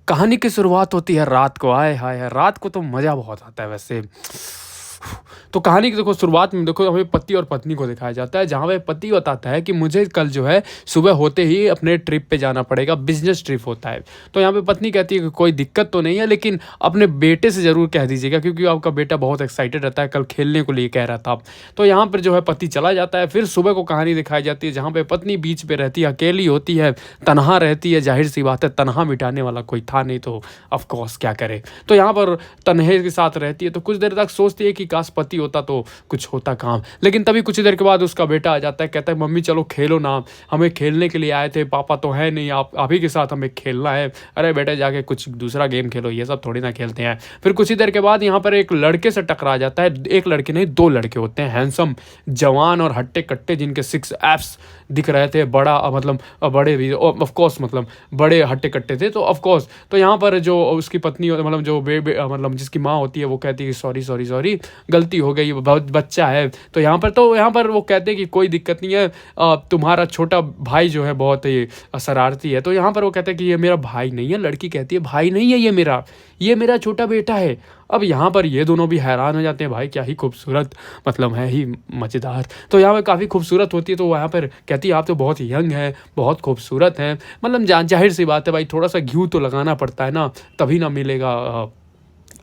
कहानी की शुरुआत होती है रात को, आय हाय हाय! रात को तो मज़ा बहुत आता है वैसे। तो कहानी की देखो शुरुआत में देखो हमें पति और पत्नी को दिखाया जाता है, जहाँ पे पति बताता है कि मुझे कल जो है सुबह होते ही अपने ट्रिप पे जाना पड़ेगा, बिज़नेस ट्रिप होता है। तो यहाँ पे पत्नी कहती है कि कोई दिक्कत तो नहीं है, लेकिन अपने बेटे से ज़रूर कह दीजिएगा, क्योंकि आपका बेटा बहुत एक्साइटेड रहता है, कल खेलने को लिए कह रहा था। तो यहाँ पर जो है पति चला जाता है, फिर सुबह को कहानी दिखाई जाती है, जहाँ पे पत्नी बीच पे रहती है, अकेली होती है, तनहा रहती है, ज़ाहिर-सी बात है, तनहा मिटाने वाला कोई था नहीं, तो ऑफ़ कोर्स क्या करे। तो यहाँ पर तन्हे के साथ रहती है, तो कुछ देर तक सोचती है कि काश पति होता तो कुछ होता काम। लेकिन तभी कुछ देर के बाद उसका बेटा आ जाता है, कहता है मम्मी चलो खेलो ना, हमें खेलने के लिए आए थे, पापा तो है नहीं, आप ही के साथ हमें खेलना है। अरे बेटे जाके कुछ दूसरा गेम खेलो, ये सब थोड़ी ना खेलते हैं। फिर कुछ ही देर के बाद यहाँ पर एक लड़के से टकरा जाता है, एक लड़के नहीं 2 लड़के होते हैं, हैंडसम, जवान और हट्टे-कट्टे, जिनके 6 एब्स दिख रहे थे, बड़ा मतलब बड़े भी ऑफ कोर्स, मतलब बड़े हट्टे-कट्टे थे, तो ऑफ कोर्स। तो यहाँ पर जो उसकी पत्नी मतलब जो मतलब जिसकी माँ होती है, वो कहती है कि सॉरी, सॉरी, सॉरी, गलती हो गई, बहुत बच्चा है। तो यहाँ पर वो कहते हैं कि कोई दिक्कत नहीं है, तुम्हारा छोटा भाई जो है बहुत ही शरारती है। तो यहाँ पर वो कहते हैं कि ये मेरा भाई नहीं है, लड़की कहती है भाई नहीं है ये मेरा छोटा बेटा है। अब यहाँ पर ये दोनों भी हैरान हो जाते हैं, भाई क्या ही खूबसूरत, मतलब है ही मज़ेदार। तो यहाँ पर काफ़ी खूबसूरत होती है, तो वहाँ पर कहती है आप तो बहुत यंग हैं, बहुत खूबसूरत हैं। मतलब ज़ाहिर सी बात है भाई, थोड़ा-सा घिऊ तो लगाना पड़ता है ना, तभी ना मिलेगा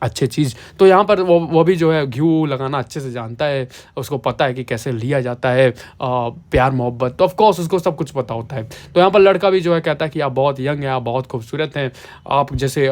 अच्छी चीज़। तो यहाँ पर वो भी जो है घिऊ लगाना अच्छे से जानता है, उसको पता है कि कैसे लिया जाता है प्यार मोहब्बत, तो ऑफ़ कोर्स उसको सब कुछ पता होता है। तो यहाँ पर लड़का भी जो है कहता है कि आप बहुत यंग हैं, आप बहुत खूबसूरत हैं, आप जैसे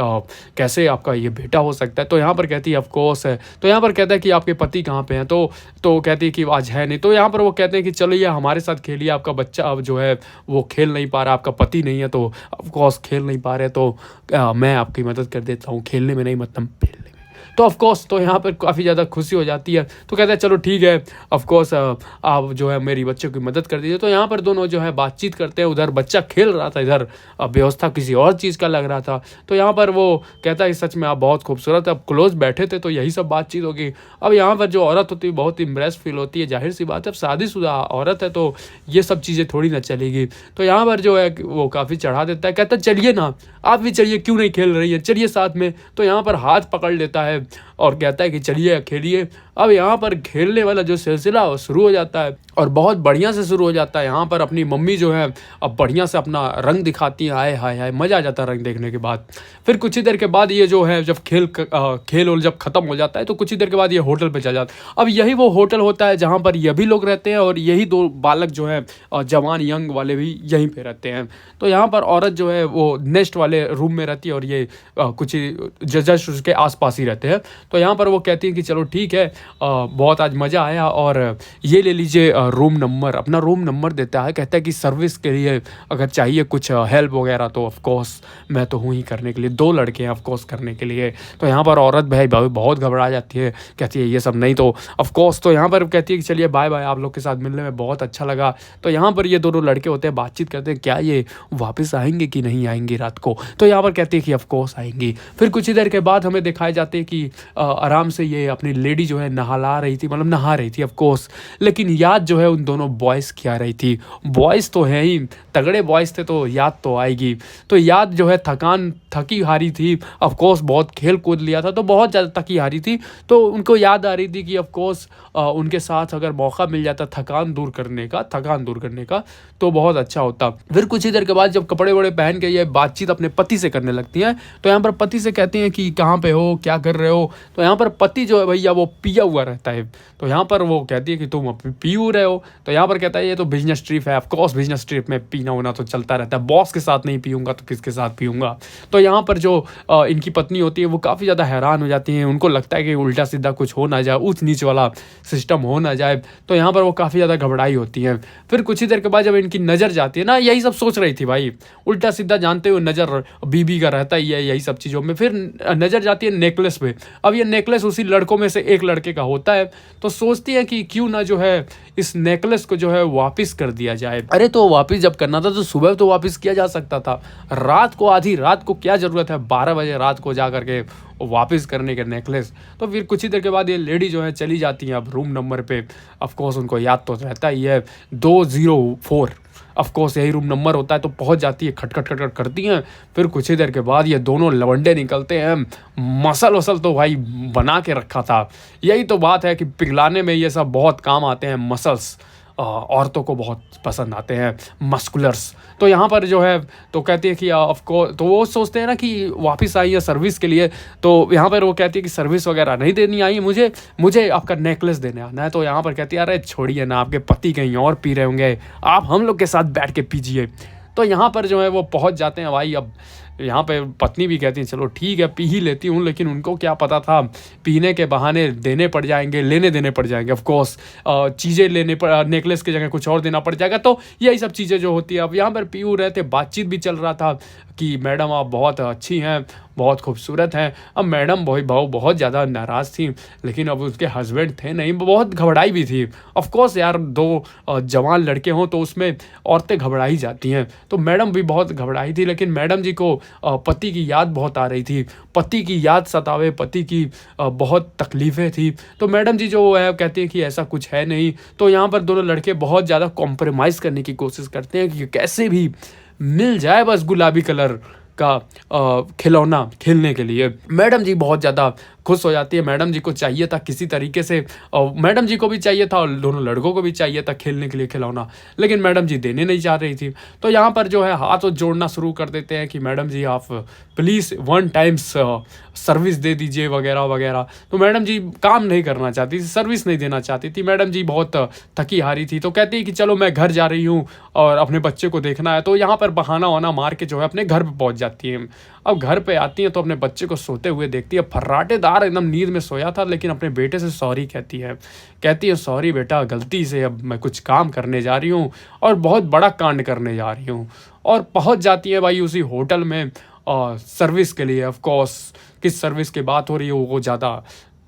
कैसे आपका ये बेटा हो सकता है? तो यहाँ पर कहती है ऑफ़ कोर्स है। तो यहाँ पर कहता है कि आपके पति कहाँ पे हैं? तो कहती है कि आज है नहीं। तो यहाँ पर वो कहते हैं कि चलो ये हमारे साथ खेलिए, आपका बच्चा अब जो है वो खेल नहीं पा रहा, आपका पति नहीं है, तो ऑफ़ कोर्स खेल नहीं पा रहे, तो मैं आपकी मदद कर देता हूँ, खेलने में नहीं मतलब खेलने में। तो ऑफ़ कोर्स तो यहाँ पर काफ़ी ज़्यादा खुशी हो जाती है। तो कहता है चलो ठीक है, ऑफ़ कोर्स आप जो है मेरी बच्चे की मदद कर दीजिए। तो यहाँ पर दोनों जो है बातचीत करते हैं, उधर बच्चा खेल रहा था, इधर व्यवस्था किसी और चीज़ का लग रहा था। तो यहाँ पर वो कहता है कि सच में आप बहुत खूबसूरत हैं, अब क्लोज़ बैठे थे तो यही सब बातचीत होगी। अब यहाँ पर जो औरत होती है बहुत इम्प्रेस फ़ील होती है, ज़ाहिर-सी बात है, अब शादीशुदा औरत है तो ये सब चीज़ें थोड़ी ना चलेगी। तो यहाँ पर जो है वो काफ़ी चढ़ा देता है, कहता है चलिए ना, आप भी चलिए, क्यों नहीं खेल रही हैं? चलिए साथ में। तो यहाँ पर हाथ पकड़ लेता है और कहता है कि चलिए खेलिए। अब यहाँ पर खेलने वाला जो सिलसिला वो शुरू हो जाता है, और बहुत बढ़िया से शुरू हो जाता है। यहाँ पर अपनी मम्मी जो है अब बढ़िया से अपना रंग दिखाती है, आय हाय हाय! मज़ा आ जाता है रंग देखने के बाद। फिर कुछ ही देर के बाद ये जो है जब खेल जब ख़त्म हो जाता है, तो कुछ ही देर के बाद ये होटल पे चला जाता है। अब यही वो होटल होता है जहाँ पर ये भी लोग रहते हैं, और यही 2 बालक जो हैं जवान यंग वाले भी यहीं पे रहते हैं। तो यहाँ पर औरत जो है वो नेक्स्ट वाले रूम में रहती है, और ये कुछ ही जस्ट उसके आस-पास ही रहते हैं। तो यहाँ पर वो कहती हैं कि चलो ठीक है, बहुत आज मज़ा आया, और ये ले लीजिए रूम नंबर। अपना रूम नंबर देता है, कहता है कि सर्विस के लिए अगर चाहिए कुछ हेल्प वगैरह, तो ऑफ़ कोर्स मैं तो हूँ ही करने के लिए, 2 लड़के हैं ऑफ़ कोर्स करने के लिए। तो यहाँ पर औरत भाई बहुत घबरा जाती है, कहती है ये सब नहीं तो ऑफ़ कोर्स। तो यहाँ पर कहती है कि चलिए बाय बाय, आप लोग के साथ मिलने में बहुत अच्छा लगा। तो यहाँ पर ये दोनों लड़के होते हैं, बातचीत करते हैं, क्या ये वापस आएँगे कि नहीं आएँगे रात को? तो यहाँ पर कहती है कि ऑफ़ कोर्स आएँगी। फिर कुछ ही देर के बाद हमें दिखाए जाते हैं कि आराम से ये अपनी लेडी जो है नहा रही थी ऑफ़ कोर्स, लेकिन याद जो है उन दोनों बॉयज़ की आ रही थी। बॉयज़ तो हैं ही, तगड़े बॉयज़ थे, तो याद तो आएगी। तो याद जो है थकी हारी थी, ऑफ़ कोर्स बहुत खेल कूद लिया था, तो बहुत ज़्यादा थकी हारी थी। तो उनको याद आ रही थी कि ऑफ़ कोर्स उनके साथ अगर मौका मिल जाता थकान दूर करने का, तो बहुत अच्छा होता। फिर कुछ ही देर के बाद जब कपड़े-वपड़े पहन के ये बातचीत अपने पति से करने लगती हैं, तो यहाँ पर पति से कहती हैं कि कहाँ पे हो, क्या कर रहे हो? तो यहाँ पर पति जो है भैया वो पिया हुआ रहता है। तो यहाँ पर वो कहती है कि तुम अब पी रहे हो? तो यहाँ पर कहता है ये तो बिज़नेस ट्रिप है, ऑफ़ कोर्स बिज़नेस ट्रिप में पीना-वीना तो चलता रहता है, बॉस के साथ नहीं पीऊँगा तो किसके साथ पीऊँगा? तो यहाँ पर जो इनकी पत्नी होती है वो काफ़ी ज़्यादा हैरान हो जाती हैं, उनको लगता है कि उल्टा-सीधा कुछ हो ना जाए, ऊँच-नीच वाला सिस्टम हो ना जाए। तो यहाँ पर वो काफ़ी ज़्यादा घबराई होती हैं। फिर कुछ ही देर के बाद जब इनकी नज़र जाती है ना, यही सब सोच रही थी भाई, उल्टा-सीधा जानते हुए नज़र बीबी का रहता ही है यही सब चीज़ों में। फिर नज़र जाती है नेकलेस पे। अब ये नेकलेस उसी लड़कों में से एक लड़के का होता है, तो सोचती है कि क्यों ना जो है इस नेकलेस को जो है वापस कर दिया जाए। अरे तो वापस जब करना था तो सुबह तो वापस किया जा सकता था, रात को आधी रात को क्या ज़रूरत है 12 बजे रात को जा करके वापस करने के नेकलेस। तो फिर कुछ ही देर के बाद ये लेडी जो है चली जाती हैं अब रूम नंबर पे। ऑफ़ कोर्स उनको याद तो रहता ही है 204 ऑफ कोर्स यही रूम नंबर होता है, तो पहुंच जाती है, खटखट खटखट करती हैं। फिर कुछ ही देर के बाद ये दोनों लवंडे निकलते हैं। मसल वसल तो भाई बना के रखा था। यही तो बात है कि पिघलाने में ये सब बहुत काम आते हैं मसल्स। औरतों को बहुत पसंद आते हैं मस्कुलर्स। तो यहाँ पर जो है तो कहती है कि ऑफ कोर्स, तो वो सोचते हैं ना कि वापस आई है सर्विस के लिए। तो यहाँ पर वो कहती है कि सर्विस वगैरह नहीं देनी आई, मुझे मुझे आपका नेकलेस देने आना है। तो यहाँ पर कहती है अरे छोड़िए ना, आपके पति कहीं और पी रहे होंगे, आप हम लोग के साथ बैठ के पीजिए। तो यहाँ पर जो है वो पहुँच जाते हैं भाई। अब यहाँ पे पत्नी भी कहती है चलो ठीक है पी ही लेती हूँ, लेकिन उनको क्या पता था पीने के बहाने देने पड़ जाएंगे, लेने देने पड़ जाएंगे। ऑफ कोर्स चीज़ें लेने पड़, नेकलेस की जगह कुछ और देना पड़ जाएगा। तो यही सब चीज़ें जो होती है। अब यहाँ पर पीऊ रहे थे, बातचीत भी चल रहा था कि मैडम आप बहुत अच्छी हैं, बहुत खूबसूरत हैं। अब मैडम भाऊ बहुत ज़्यादा नाराज़ थी, लेकिन अब उसके हस्बैंड थे नहीं, बहुत घबराई भी थी। ऑफ कोर्स यार, दो जवान लड़के हों तो उसमें औरतें घबरा ही जाती हैं। तो मैडम भी बहुत घबराई थी, लेकिन मैडम जी को पति की याद बहुत आ रही थी। पति की याद सतावे, पति की बहुत तकलीफ़ें थी। तो मैडम जी जो है कहती है कि ऐसा कुछ है नहीं। तो यहाँ पर दोनों लड़के बहुत ज़्यादा कॉम्प्रोमाइज़ करने की कोशिश करते हैं कि कैसे भी मिल जाए बस गुलाबी कलर का खिलौना खेलने के लिए। मैडम जी बहुत ज़्यादा खुश हो जाती है। मैडम जी को चाहिए था किसी तरीके से, और मैडम जी को भी चाहिए था और दोनों लड़कों को भी चाहिए था खेलने के लिए खिलौना, लेकिन मैडम जी देने नहीं चाह रही थी। तो यहाँ पर जो है हाथ जोड़ना शुरू कर देते हैं कि मैडम जी आप प्लीज़ 1 टाइम्स सर्विस दे दीजिए वगैरह वगैरह। तो मैडम जी काम नहीं करना चाहती थी, सर्विस नहीं देना चाहती थी। मैडम जी बहुत थकी हारी थी, तो कहती है कि चलो मैं घर जा रही हूँ और अपने बच्चे को देखना है। तो यहाँ पर बहाना वाना मार के जो है अपने घर पर पहुँच जाती है। अब घर पे आती है तो अपने बच्चे को सोते हुए देखती है, फर्राटेदार एकदम नींद में सोया था, लेकिन अपने बेटे से सॉरी कहती है सॉरी बेटा, गलती से अब मैं कुछ काम करने जा रही हूँ और बहुत बड़ा कांड करने जा रही हूँ। और पहुँच जाती है भाई उसी होटल में सर्विस के लिए। ऑफ कोर्स किस सर्विस की बात हो रही है वो ज़्यादा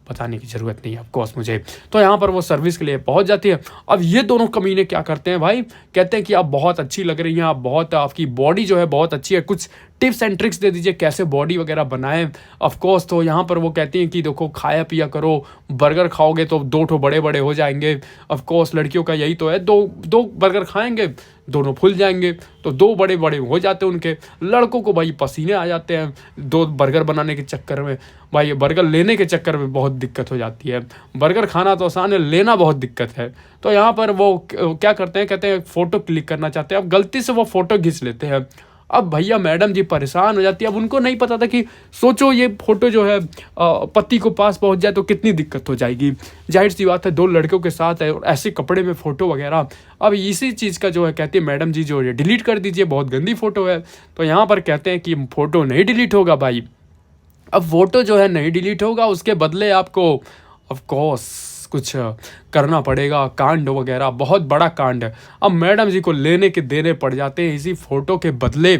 बताने की ज़रूरत नहीं है ऑफ कोर्स मुझे। तो यहाँ पर वो सर्विस के लिए पहुँच जाती है। अब ये दोनों कमीने क्या करते हैं भाई, कहते हैं कि आप बहुत अच्छी लग रही हैं, आप बहुत, आपकी बॉडी जो है बहुत अच्छी है, कुछ टिप्स एंड ट्रिक्स दे दीजिए कैसे बॉडी वगैरह बनाएं। ऑफ कोर्स तो यहाँ पर वो कहती हैं कि देखो खाया पिया करो, बर्गर खाओगे तो 2 ठो बड़े बड़े हो जाएंगे। ऑफ कोर्स लड़कियों का यही तो है, दो बर्गर खाएंगे दोनों फूल जाएंगे, तो 2 बड़े बड़े हो जाते हैं उनके। लड़कों को भाई पसीने आ जाते हैं 2 बर्गर बनाने के चक्कर में। भाई बर्गर लेने के चक्कर में बहुत दिक्कत हो जाती है। बर्गर खाना तो आसान है, लेना बहुत दिक्कत है। तो यहाँ पर वो क्या करते हैं, कहते हैं फ़ोटो क्लिक करना चाहते हैं। अब गलती से वो फ़ोटो खींच लेते हैं। अब भैया मैडम जी परेशान हो जाती है। अब उनको नहीं पता था कि सोचो ये फ़ोटो जो है पति को पास पहुंच जाए तो कितनी दिक्कत हो जाएगी। जाहिर सी बात है 2 लड़कों के साथ है और ऐसे कपड़े में फ़ोटो वगैरह। अब इसी चीज़ का जो है कहती है मैडम जी जो ये डिलीट कर दीजिए, बहुत गंदी फ़ोटो है। तो यहाँ पर कहते हैं कि फ़ोटो नहीं डिलीट होगा भाई। अब फ़ोटो जो है नहीं डिलीट होगा, उसके बदले आपको ऑफ कोर्स कुछ करना पड़ेगा, कांड वगैरह, बहुत बड़ा कांड। अब मैडम जी को लेने के देने पड़ जाते हैं इसी फ़ोटो के बदले।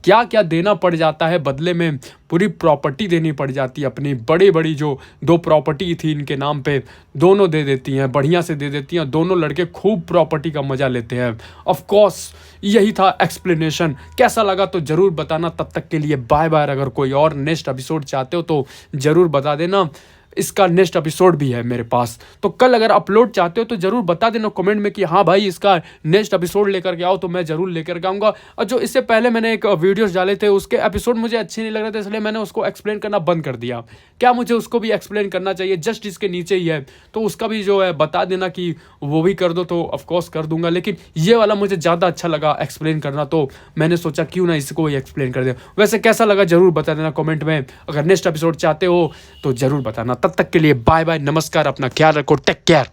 क्या क्या देना पड़ जाता है बदले में, पूरी प्रॉपर्टी देनी पड़ जाती है। अपनी बड़ी बड़ी जो 2 प्रॉपर्टी थी इनके नाम पे, दोनों दे देती हैं, बढ़िया से दे देती हैं। दोनों लड़के खूब प्रॉपर्टी का मज़ा लेते हैं। ऑफ कोर्स यही था एक्सप्लेनेशन। कैसा लगा तो ज़रूर बताना। तब तक के लिए बाय बाय। अगर कोई और नेक्स्ट एपिसोड चाहते हो तो ज़रूर बता देना। इसका नेक्स्ट एपिसोड भी है मेरे पास, तो कल अगर अपलोड चाहते हो तो ज़रूर बता देना कमेंट में कि हाँ भाई इसका नेक्स्ट एपिसोड लेकर के आओ, तो मैं ज़रूर लेकर के आऊँगा। और जो इससे पहले मैंने एक वीडियोस डाले थे उसके एपिसोड मुझे अच्छे नहीं लग रहे थे, इसलिए मैंने उसको एक्सप्लेन करना बंद कर दिया। क्या मुझे उसको भी एक्सप्लेन करना चाहिए, जस्ट इसके नीचे ही है, तो उसका भी जो है बता देना कि वो भी कर दो, तो ऑफकोर्स कर दूंगा। लेकिन ये वाला मुझे ज़्यादा अच्छा लगा एक्सप्लेन करना, तो मैंने सोचा क्यों ना इसको ही एक्सप्लेन कर दे। वैसे कैसा लगा ज़रूर बता देना कमेंट में। अगर नेक्स्ट एपिसोड चाहते हो तो ज़रूर बताना। तब तक के लिए बाय बाय, नमस्कार, अपना ख्याल रखो, टेक केयर।